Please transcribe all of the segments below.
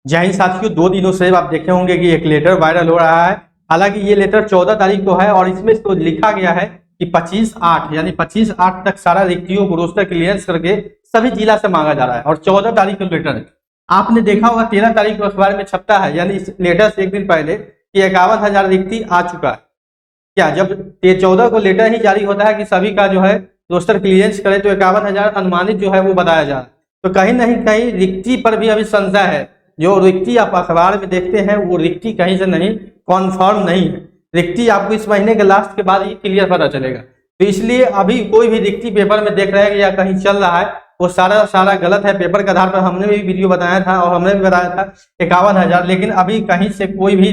जय हिंद साथियों, 2 दिनों से आप देखे होंगे कि एक लेटर वायरल हो रहा है। हालांकि ये लेटर 14 तारीख को है और इसमें तो लिखा गया है कि 25/8 यानी 25/8 तक सारा रिक्तियों को रोस्टर क्लियरेंस करके सभी जिला से मांगा जा रहा है और 14 तारीख को लेटर है। आपने देखा होगा 13 तारीख को अखबार में छपता है, यानी इस लेटर से एक दिन पहले कि 51,000 रिक्ति आ चुका है। क्या जब 14 को लेटर ही जारी होता है कि सभी का जो है रोस्टर क्लियरेंस करे तो 51,000 अनुमानित जो है वो बताया जा रहा है। तो कहीं नहीं कहीं रिक्ति पर भी अभी संशय है। जो रिक्ति आप अखबार में देखते हैं वो रिक्ति कहीं से नहीं कॉन्फर्म नहीं है। रिक्ति आपको इस महीने के लास्ट के बाद ही क्लियर पता चलेगा। तो इसलिए अभी कोई भी रिक्ति पेपर में देख रहे हैं या कहीं चल रहा है वो सारा गलत है। पेपर के आधार पर हमने भी वीडियो बताया था और हमने भी बताया था 51,000, लेकिन अभी कहीं से कोई भी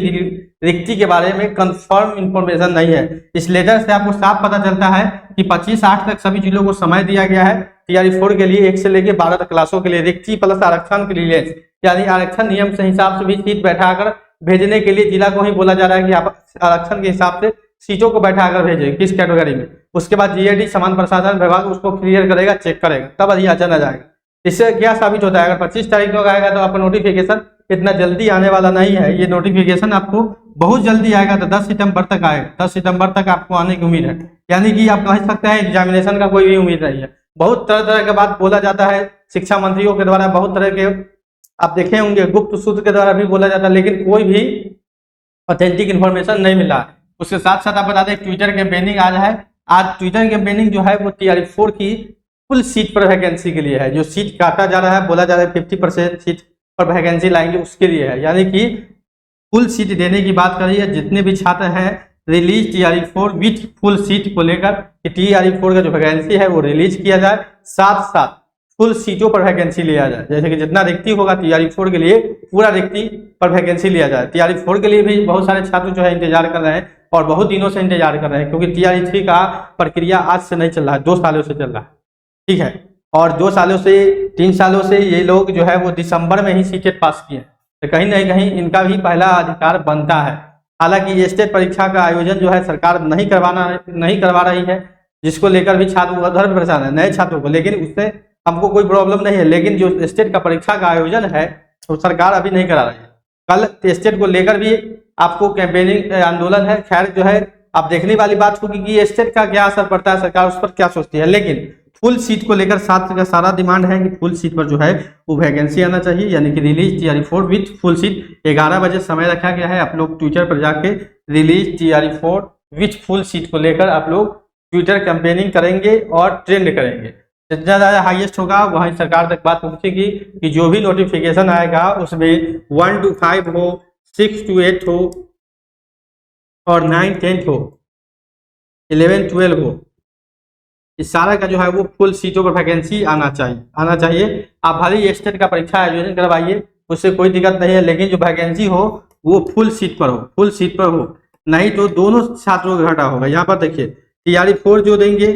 रिक्ति के बारे में कंफर्म इंफॉर्मेशन नहीं है। इस लेटर से आपको साफ पता चलता है कि 25/8 तक सभी जिलों को समय दिया गया है TRE4 के लिए 1 से लेकर 12 तक क्लासों के लिए रिक्ति प्लस आरक्षण के लिए, यानी आरक्षण नियम से हिसाब से भी सीट बैठाकर भेजने के लिए जिला को ही बोला जा रहा है कि आप आरक्षण के हिसाब से सीटों को बैठाकर भेजें किस कैटेगरी में। उसके बाद GAD समान प्रशासन विभाग उसको क्लियर करेगा, चेक करेगा, तब अधियाचन आ जाएगा। इससे क्या साबित होता है, अगर 25 तारीख को आएगा तो आपका नोटिफिकेशन इतना जल्दी आने वाला नहीं है। ये नोटिफिकेशन आपको बहुत जल्दी आएगा, तो 10 सितंबर तक आएगा। 10 सितंबर तक आपको आने की उम्मीद है, यानी कि आप कह सकते हैं एग्जामिनेशन का कोई भी उम्मीद नहीं है। बहुत तरह की बात बोला जाता है शिक्षा मंत्रियों के द्वारा, बहुत तरह के आप देखे होंगे गुप्त सूत्र के द्वारा भी बोला जाता है, लेकिन कोई भी ऑथेंटिक इन्फॉर्मेशन नहीं मिला है। उसके साथ साथ आप बता दें ट्विटर कैंपेनिंग आज है। आज ट्विटर कैंपेनिंग जो है वो TRE4 की फुल सीट पर वैकेंसी के लिए है। जो सीट काटा जा रहा है, बोला जा रहा है 50% सीट पर वैकेंसी लाएंगे उसके लिए है, यानी कि फुल सीट देने की बात करी है। जितने भी छात्र हैं release TRE4 with full seat को लेकर TRE4 का जो वैकेंसी है वो रिलीज किया जाए, साथ साथ फुल सीटों पर वैकेंसी लिया जाए। जैसे कि जितना रिक्ति होगा TRE4 के लिए पूरा रिक्ति पर वैकेंसी लिया जाए। TRE4 के लिए भी बहुत सारे छात्र जो है इंतजार कर रहे हैं और बहुत दिनों से इंतजार कर रहे हैं, क्योंकि TRE3 का प्रक्रिया आज से नहीं चल रहा है, 2 सालों से चल रहा है। ठीक है, और 2 सालों से 3 सालों से ये लोग जो है वो दिसंबर में ही सीटेट पास किए, तो कहीं ना कहीं इनका भी पहला अधिकार बनता है। हालांकि ये स्टेट परीक्षा का आयोजन जो है सरकार नहीं करवा रही है, जिसको लेकर भी छात्र उधर परेशान है नए छात्रों को, लेकिन उससे हमको कोई प्रॉब्लम नहीं है। लेकिन जो स्टेट का परीक्षा का आयोजन है तो सरकार अभी नहीं करा रही है। कल स्टेट को लेकर भी आपको कैंपेनिंग आंदोलन है। खैर जो है आप देखने वाली बात होगी कि स्टेट का क्या असर पड़ता है, सरकार उस पर क्या सोचती है। लेकिन फुल सीट को लेकर छात्र का सारा डिमांड है कि फुल सीट पर जो है वो वैकेंसी आना चाहिए, यानी कि release TRE4 with full seat. 11 बजे समय रखा गया है। आप लोग ट्विटर पर जाके release TRE4 with full seat को लेकर आप लोग ट्विटर कैंपेनिंग करेंगे और ट्रेंड करेंगे। जितना ज़्यादा हाईएस्ट होगा वहीं सरकार तक बात पहुंचेगी कि जो भी नोटिफिकेशन आएगा उसमें 1 to 5 हो, 6 to 8 हो और 9 10 हो, 11 12 हो, इस सारा का जो है वो फुल सीटों पर वैकेंसी आना चाहिए। आप भले स्टेट का परीक्षा आयोजन करवाइए, उससे कोई दिक्कत नहीं है, लेकिन जो वैकेंसी हो वो फुल सीट पर हो, नहीं तो दोनों छात्रों का घाटा होगा। यहाँ पर देखिए TRE4 जो देंगे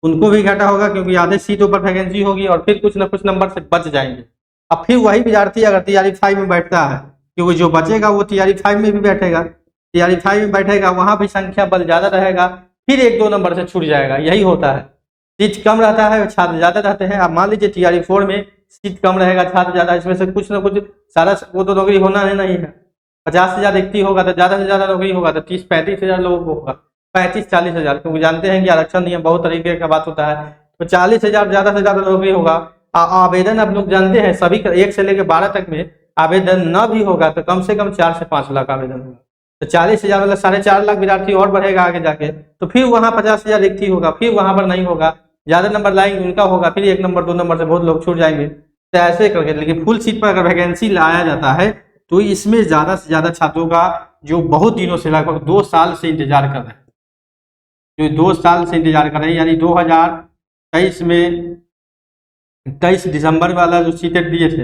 उनको भी घाटा होगा, क्योंकि आधे सीटों पर वैकेंसी होगी और फिर कुछ न कुछ नंबर से बच जाएंगे। अब फिर वही विद्यार्थी अगर TRE5 में बैठता है, क्योंकि जो बचेगा वो TRE5 में भी बैठेगा, TRE5 में बैठेगा, वहां भी संख्या बल ज्यादा रहेगा, फिर 1-2 नंबर से छूट जाएगा। यही होता है, सीट कम रहता है छात्र ज्यादा रहते हैं। अब मान लीजिए TRE4 में सीट कम रहेगा, छात्र ज्यादा, इसमें से कुछ न कुछ सारा वो तो नौकरी होना है नहीं है। 50,000 रिक्ति होगा तो ज्यादा से ज्यादा नौकरी होगा तो 30-35,000 लोगों को होगा, 35-40,000, क्योंकि जानते हैं कि आरक्षण नियम बहुत तरीके का बात होता है। तो 40,000 ज्यादा से ज्यादा नौकरी होगा। आवेदन आप लोग जानते हैं सभी 1 से लेकर 12 तक में आवेदन न भी होगा तो कम से कम 4 से 5 लाख आवेदन होगा। तो 40,000 मतलब 4.5 लाख विद्यार्थी और बढ़ेगा आगे जाके, तो फिर वहाँ 50,000 रिक्ति होगा, फिर वहां पर नहीं होगा, ज्यादा नंबर लाएंगे उनका होगा, फिर 1 नंबर 2 नंबर से बहुत लोग छूट जाएंगे। तो ऐसे करके, लेकिन फुल सीट पर अगर वैकेंसी लाया जाता है तो इसमें ज्यादा से ज्यादा छात्रों का जो बहुत दिनों से लगभग 2 साल से इंतजार कर रहे हैं, यानी 2023 में 23 दिसंबर वाला जो सीटेट दिए थे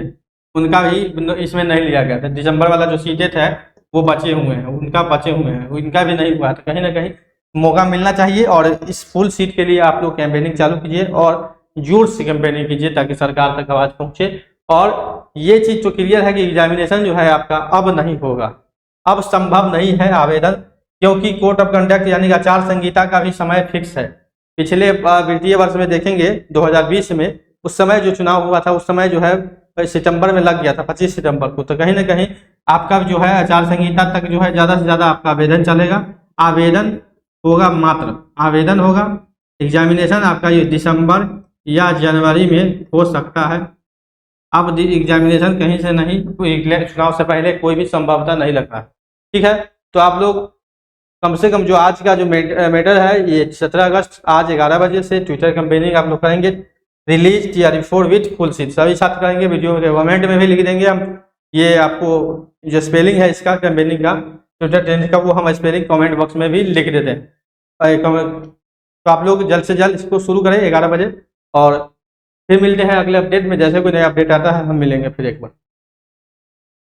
उनका भी इसमें नहीं लिया गया था। दिसंबर वाला जो सीटेट है वो बचे हुए हैं, उनका भी नहीं हुआ। तो कहीं ना कहीं मौका मिलना चाहिए और इस फुल सीट के लिए आप लोग कैंपेनिंग चालू कीजिए और जोर से कैंपेनिंग कीजिए ताकि सरकार तक आवाज पहुंचे। और ये चीज तो क्लियर है कि एग्जामिनेशन जो है आपका अब नहीं होगा, अब संभव नहीं है आवेदन, क्योंकि कोड ऑफ कंडक्ट यानी आचार संहिता का भी समय फिक्स है। पिछले वित्तीय वर्ष में देखेंगे 2020 में, उस समय जो चुनाव हुआ था उस समय जो है सितंबर में लग गया था 25 सितंबर को, तो कहीं ना कहीं आपका जो है आचार संहिता तक जो है ज़्यादा से ज़्यादा आपका आवेदन चलेगा। आवेदन होगा, मात्र आवेदन होगा। एग्जामिनेशन आपका ये दिसंबर या जनवरी में हो सकता है। अब एग्जामिनेशन कहीं से नहीं, चुनाव से पहले कोई भी संभावना नहीं लग रहा है। ठीक है, तो आप लोग कम से कम जो आज का जो मैटर है, ये 17 अगस्त आज 11 बजे से ट्विटर कैंपेनिंग आप लोग करेंगे। Release TRE4 with full seat सभी छात्र करेंगे। वीडियो के कमेंट में भी लिख देंगे हम, ये आपको जो स्पेलिंग है इसका कैंपेनिंग का, ट्विटर ट्रेंड का, वो हम स्पेलिंग कमेंट बॉक्स में भी लिख देते हैं। तो आप लोग जल्द से जल्द इसको शुरू करें 11 बजे, और फिर मिलते हैं अगले अपडेट में। जैसे कोई नया अपडेट आता है हम मिलेंगे फिर एक बार।